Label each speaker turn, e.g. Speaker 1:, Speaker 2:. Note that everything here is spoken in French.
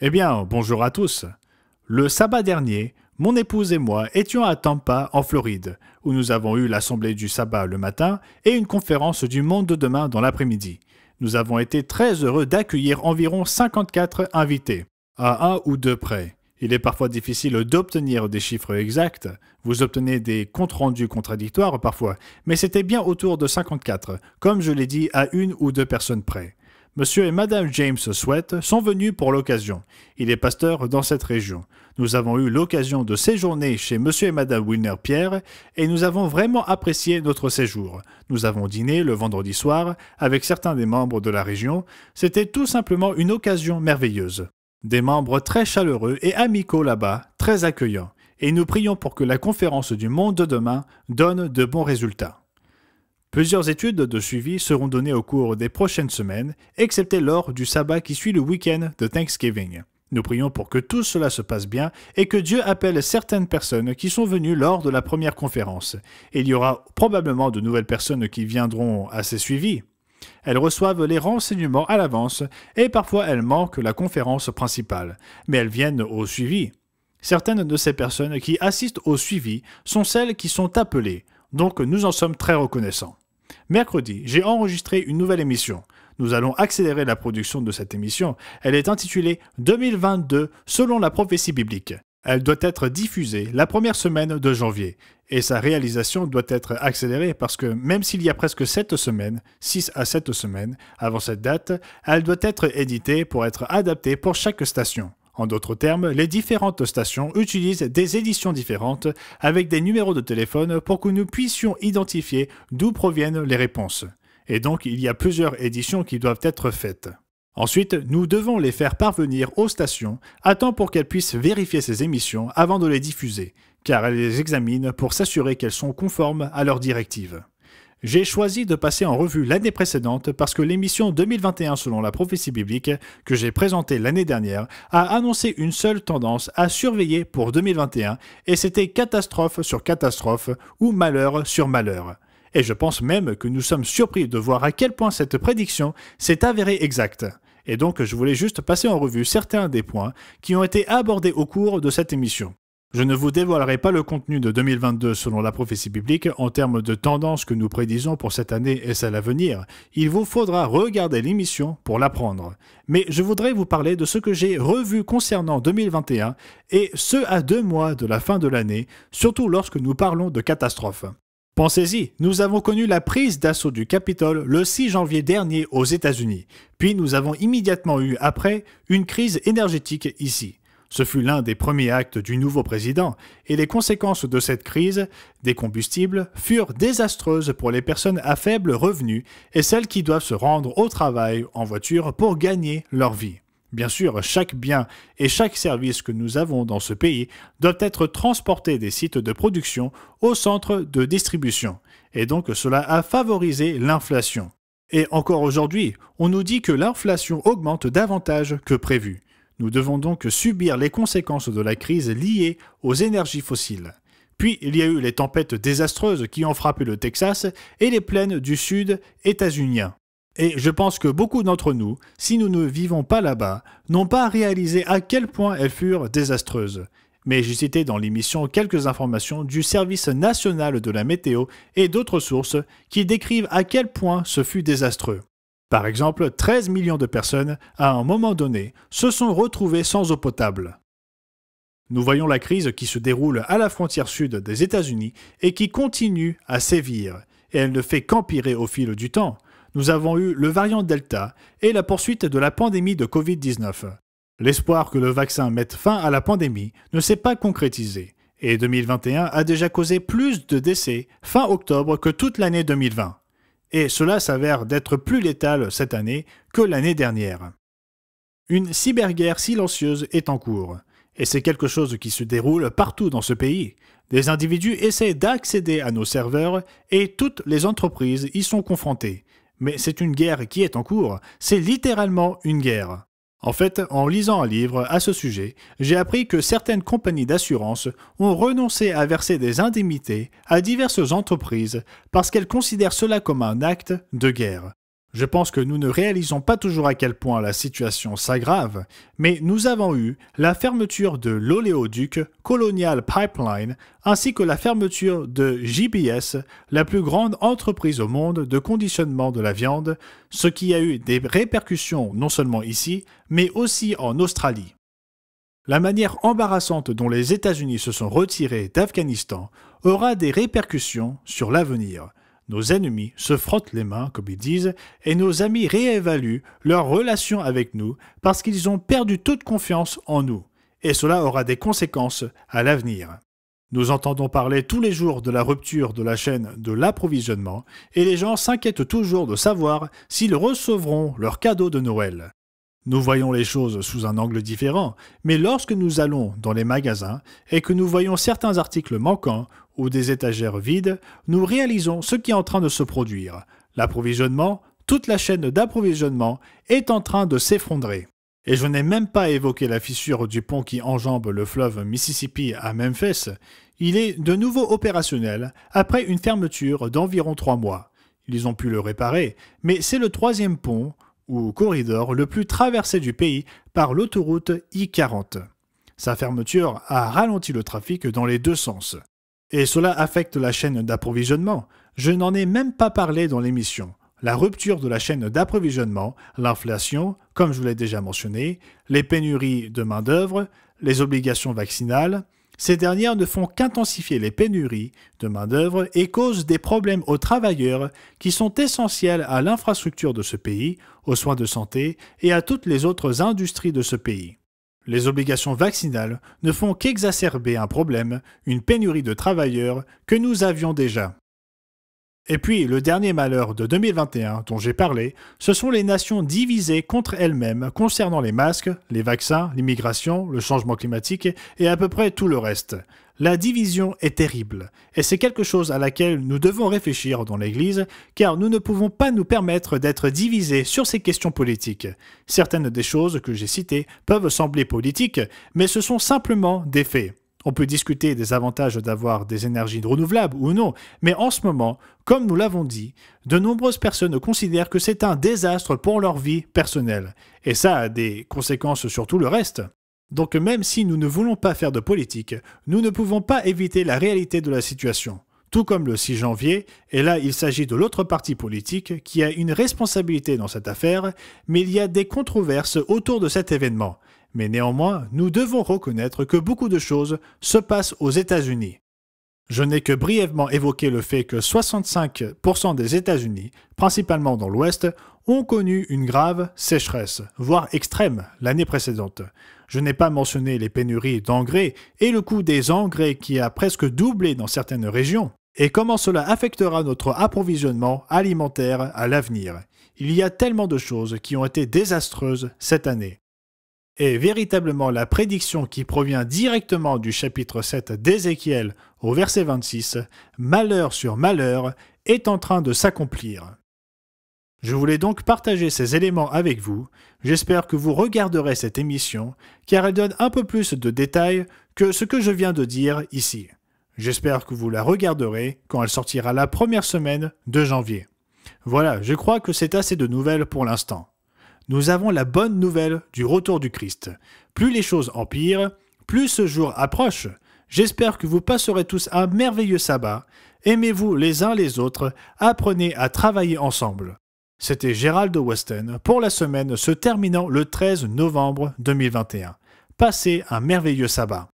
Speaker 1: Eh bien, bonjour à tous. Le sabbat dernier, mon épouse et moi étions à Tampa, en Floride, où nous avons eu l'assemblée du sabbat le matin et une conférence du monde de demain dans l'après-midi. Nous avons été très heureux d'accueillir environ 54 invités, à un ou deux près. Il est parfois difficile d'obtenir des chiffres exacts, vous obtenez des comptes rendus contradictoires parfois, mais c'était bien autour de 54, comme je l'ai dit à une ou deux personnes près. Monsieur et Madame James Sweat sont venus pour l'occasion. Il est pasteur dans cette région. Nous avons eu l'occasion de séjourner chez Monsieur et Madame Wilner Pierre et nous avons vraiment apprécié notre séjour. Nous avons dîné le vendredi soir avec certains des membres de la région. C'était tout simplement une occasion merveilleuse. Des membres très chaleureux et amicaux là-bas, très accueillants. Et nous prions pour que la conférence du monde de demain donne de bons résultats. Plusieurs études de suivi seront données au cours des prochaines semaines, excepté lors du sabbat qui suit le week-end de Thanksgiving. Nous prions pour que tout cela se passe bien et que Dieu appelle certaines personnes qui sont venues lors de la première conférence. Il y aura probablement de nouvelles personnes qui viendront à ces suivis. Elles reçoivent les renseignements à l'avance et parfois elles manquent la conférence principale, mais elles viennent au suivi. Certaines de ces personnes qui assistent au suivi sont celles qui sont appelées, donc nous en sommes très reconnaissants. Mercredi, j'ai enregistré une nouvelle émission. Nous allons accélérer la production de cette émission. Elle est intitulée « 2022 selon la prophétie biblique ». Elle doit être diffusée la première semaine de janvier. Et sa réalisation doit être accélérée parce que même s'il y a presque 7 semaines, 6 à 7 semaines, avant cette date, elle doit être éditée pour être adaptée pour chaque station. En d'autres termes, les différentes stations utilisent des éditions différentes avec des numéros de téléphone pour que nous puissions identifier d'où proviennent les réponses. Et donc, il y a plusieurs éditions qui doivent être faites. Ensuite, nous devons les faire parvenir aux stations à temps pour qu'elles puissent vérifier ces émissions avant de les diffuser, car elles les examinent pour s'assurer qu'elles sont conformes à leurs directives. J'ai choisi de passer en revue l'année précédente parce que l'émission 2021 selon la prophétie biblique que j'ai présentée l'année dernière a annoncé une seule tendance à surveiller pour 2021 et c'était catastrophe sur catastrophe ou malheur sur malheur. Et je pense même que nous sommes surpris de voir à quel point cette prédiction s'est avérée exacte. Et donc je voulais juste passer en revue certains des points qui ont été abordés au cours de cette émission. Je ne vous dévoilerai pas le contenu de 2022 selon la prophétie biblique en termes de tendances que nous prédisons pour cette année et celle à venir. Il vous faudra regarder l'émission pour l'apprendre. Mais je voudrais vous parler de ce que j'ai revu concernant 2021 et ce à 2 mois de la fin de l'année, surtout lorsque nous parlons de catastrophes. Pensez-y, nous avons connu la prise d'assaut du Capitole le 6 janvier dernier aux États-Unis. Puis nous avons immédiatement eu après une crise énergétique ici. Ce fut l'un des premiers actes du nouveau président, et les conséquences de cette crise, des combustibles, furent désastreuses pour les personnes à faible revenu et celles qui doivent se rendre au travail en voiture pour gagner leur vie. Bien sûr, chaque bien et chaque service que nous avons dans ce pays doivent être transportés des sites de production au centre de distribution, et donc cela a favorisé l'inflation. Et encore aujourd'hui, on nous dit que l'inflation augmente davantage que prévu. Nous devons donc subir les conséquences de la crise liée aux énergies fossiles. Puis il y a eu les tempêtes désastreuses qui ont frappé le Texas et les plaines du sud états-uniens. Et je pense que beaucoup d'entre nous, si nous ne vivons pas là-bas, n'ont pas réalisé à quel point elles furent désastreuses. Mais j'ai cité dans l'émission quelques informations du Service national de la météo et d'autres sources qui décrivent à quel point ce fut désastreux. Par exemple, 13 millions de personnes, à un moment donné, se sont retrouvées sans eau potable. Nous voyons la crise qui se déroule à la frontière sud des États-Unis et qui continue à sévir, et elle ne fait qu'empirer au fil du temps. Nous avons eu le variant Delta et la poursuite de la pandémie de Covid-19. L'espoir que le vaccin mette fin à la pandémie ne s'est pas concrétisé, et 2021 a déjà causé plus de décès fin octobre que toute l'année 2020. Et cela s'avère d'être plus létal cette année que l'année dernière. Une cyberguerre silencieuse est en cours, et c'est quelque chose qui se déroule partout dans ce pays. Des individus essaient d'accéder à nos serveurs et toutes les entreprises y sont confrontées. Mais c'est une guerre qui est en cours, c'est littéralement une guerre. En fait, en lisant un livre à ce sujet, j'ai appris que certaines compagnies d'assurance ont renoncé à verser des indemnités à diverses entreprises parce qu'elles considèrent cela comme un acte de guerre. Je pense que nous ne réalisons pas toujours à quel point la situation s'aggrave, mais nous avons eu la fermeture de l'oléoduc Colonial Pipeline ainsi que la fermeture de JBS, la plus grande entreprise au monde de conditionnement de la viande, ce qui a eu des répercussions non seulement ici, mais aussi en Australie. La manière embarrassante dont les États-Unis se sont retirés d'Afghanistan aura des répercussions sur l'avenir. Nos ennemis se frottent les mains, comme ils disent, et nos amis réévaluent leur relation avec nous parce qu'ils ont perdu toute confiance en nous. Et cela aura des conséquences à l'avenir. Nous entendons parler tous les jours de la rupture de la chaîne de l'approvisionnement et les gens s'inquiètent toujours de savoir s'ils recevront leurs cadeaux de Noël. Nous voyons les choses sous un angle différent, mais lorsque nous allons dans les magasins et que nous voyons certains articles manquants ou des étagères vides, nous réalisons ce qui est en train de se produire. L'approvisionnement, toute la chaîne d'approvisionnement est en train de s'effondrer. Et je n'ai même pas évoqué la fissure du pont qui enjambe le fleuve Mississippi à Memphis. Il est de nouveau opérationnel après une fermeture d'environ 3 mois. Ils ont pu le réparer, mais c'est le 3e pont ou corridor le plus traversé du pays par l'autoroute I-40. Sa fermeture a ralenti le trafic dans les 2 sens. Et cela affecte la chaîne d'approvisionnement. Je n'en ai même pas parlé dans l'émission. La rupture de la chaîne d'approvisionnement, l'inflation, comme je vous l'ai déjà mentionné, les pénuries de main-d'œuvre, les obligations vaccinales. Ces dernières ne font qu'intensifier les pénuries de main-d'œuvre et causent des problèmes aux travailleurs qui sont essentiels à l'infrastructure de ce pays, aux soins de santé et à toutes les autres industries de ce pays. Les obligations vaccinales ne font qu'exacerber un problème, une pénurie de travailleurs que nous avions déjà. Et puis, le dernier malheur de 2021 dont j'ai parlé, ce sont les nations divisées contre elles-mêmes concernant les masques, les vaccins, l'immigration, le changement climatique et à peu près tout le reste. La division est terrible, et c'est quelque chose à laquelle nous devons réfléchir dans l'Église, car nous ne pouvons pas nous permettre d'être divisés sur ces questions politiques. Certaines des choses que j'ai citées peuvent sembler politiques, mais ce sont simplement des faits. On peut discuter des avantages d'avoir des énergies renouvelables ou non, mais en ce moment, comme nous l'avons dit, de nombreuses personnes considèrent que c'est un désastre pour leur vie personnelle. Et ça a des conséquences sur tout le reste. Donc même si nous ne voulons pas faire de politique, nous ne pouvons pas éviter la réalité de la situation. Tout comme le 6 janvier, et là il s'agit de l'autre parti politique qui a une responsabilité dans cette affaire, mais il y a des controverses autour de cet événement. Mais néanmoins, nous devons reconnaître que beaucoup de choses se passent aux États-Unis. Je n'ai que brièvement évoqué le fait que 65% des États-Unis, principalement dans l'Ouest, ont connu une grave sécheresse, voire extrême, l'année précédente. Je n'ai pas mentionné les pénuries d'engrais et le coût des engrais qui a presque doublé dans certaines régions, et comment cela affectera notre approvisionnement alimentaire à l'avenir. Il y a tellement de choses qui ont été désastreuses cette année. Et véritablement la prédiction qui provient directement du chapitre 7 d'Ézéchiel au verset 26, « Malheur sur malheur » est en train de s'accomplir. Je voulais donc partager ces éléments avec vous. J'espère que vous regarderez cette émission, car elle donne un peu plus de détails que ce que je viens de dire ici. J'espère que vous la regarderez quand elle sortira la première semaine de janvier. Voilà, je crois que c'est assez de nouvelles pour l'instant. Nous avons la bonne nouvelle du retour du Christ. Plus les choses empirent, plus ce jour approche. J'espère que vous passerez tous un merveilleux sabbat. Aimez-vous les uns les autres, apprenez à travailler ensemble. C'était Gérald Weston pour la semaine se terminant le 13 novembre 2021. Passez un merveilleux sabbat.